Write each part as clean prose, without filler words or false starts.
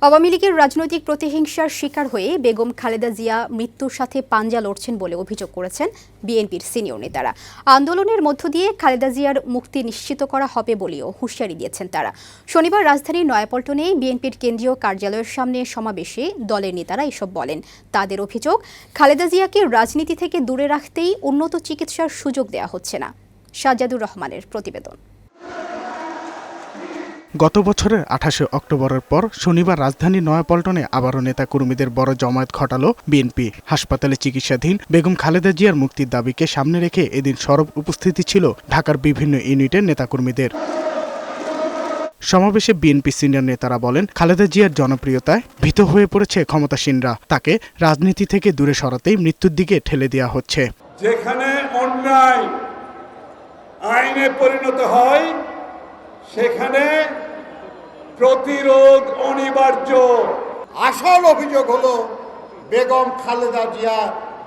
আওয়ামী লীগের রাজনৈতিক প্রতিহিংসার শিকার হয়ে বেগম খালেদা জিয়া মৃত্যুর সাথে পাঞ্জা লড়ছেন বলে অভিযোগ করেছেন বিএনপির সিনিয়র নেতারা। আন্দোলনের মধ্য দিয়ে খালেদা জিয়ার মুক্তি নিশ্চিত করা হবে বলেও হুঁশিয়ারি দিয়েছেন তারা। শনিবার রাজধানীর নয়াপল্টনে বিএনপির কেন্দ্রীয় কার্যালয়ের সামনে সমাবেশে দলের নেতারা এসব বলেন। তাদের অভিযোগ, খালেদা জিয়াকে রাজনীতি থেকে দূরে রাখতেই উন্নত চিকিৎসার সুযোগ দেওয়া হচ্ছে না। সাজ্জাদুর রহমানের প্রতিবেদন। গত বছরের ২৮ অক্টোবরের পর শনিবার রাজধানী নয়াপল্টনে আবারও নেতাকর্মীদের বড় জমায়েত ঘটালো বিএনপি। হাসপাতালে চিকিৎসাধীন বেগম খালেদা জিয়ার মুক্তির দাবিকে সামনে রেখে এদিন সরব উপস্থিতি ছিল ঢাকার বিভিন্ন ইউনিটের নেতাকর্মীদের। সমাবেশে বিএনপি সিনিয়র নেতারা বলেন, খালেদা জিয়ার জনপ্রিয়তায় ভীত হয়ে পড়েছে ক্ষমতাসীনরা। তাকে রাজনীতি থেকে দূরে সরাতেই মৃত্যুর দিকে ঠেলে দেওয়া হচ্ছে। যেখানে অন্যায় আইনে পরিণত হয় সেখানে প্রতিরোধ অনিবার্য। আসল অভিযোগ হলো বেগম খালেদা জিয়া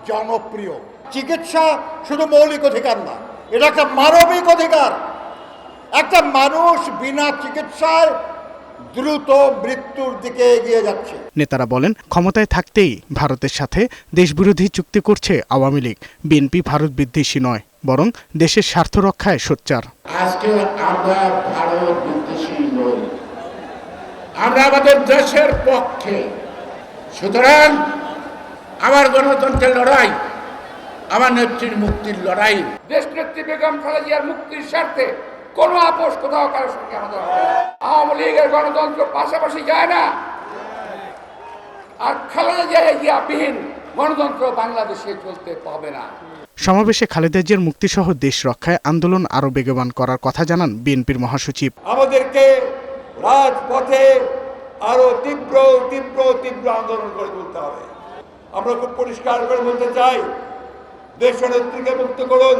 জনপ্রিয়। চিকিৎসা শুধু মৌলিক অধিকার না, এটা একটা মানবিক অধিকার। একটা মানুষ বিনা চিকিৎসায় দ্রুত মৃত্যুর দিকে এগিয়ে যাচ্ছে। নেতারা বলেন, ক্ষমতায় থাকতেই ভারতের সাথে দেশবিরোধী চুক্তি করছে আওয়ামী লীগ। বিএনপি ভারত বিদ্বেষী নয়, বরং দেশের স্বার্থ রক্ষায় সোচ্চার। আজকে আমরা ভারত বিদ্বেষী নই, আমরা আমাদের দেশের পক্ষে। সুতরাং আমার গণতন্ত্রের লড়াই, আমার নেত্রীর মুক্তির লড়াই। দেশনেত্রী বেগম খালেদা জিয়ার মুক্তির স্বার্থে কোনো আপোষ কোথাও কারোর সঙ্গে আমাদের হবে না। আওয়ামী লীগের গণতন্ত্র পাশাপাশি যায় না, আর খালেদা জিয়া বিহীন গণতন্ত্র বাংলাদেশে চলতে পাবে না। সমাবেশে খালেদা জিয়ার মুক্তিসহ দেশ রক্ষায় আন্দোলন আরও বেগবান করার কথা জানান বিএনপির মহাসচিব। আমাদেরকে রাজপথে আরো তীব্র আন্দোলন করে তুলতে হবে। আমরা খুব পরিষ্কার করে বলতে চাই, দেশনেত্রীকে মুক্ত করুন,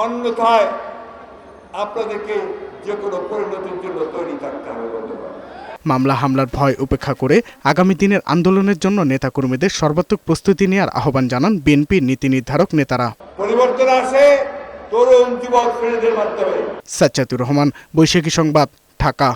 অন্যথায় আপনাদেরকে যে কোনো পরিণতির জন্য তৈরি থাকতে হবে। মামলা হামলার ভয় উপেক্ষা করে আগামী দিনের আন্দোলনের জন্য নেতাকর্মীদের সর্বাত্মক প্রস্তুতি নেওয়ার আহ্বান জানান বিএনপির নীতি নির্ধারক নেতারা। পরিবর্তন আসে তরুণ যুবক শ্রেণীদের মাধ্যমে। সাজ্জাদুর রহমান, বৈশাখী সংবাদ, ঢাকা।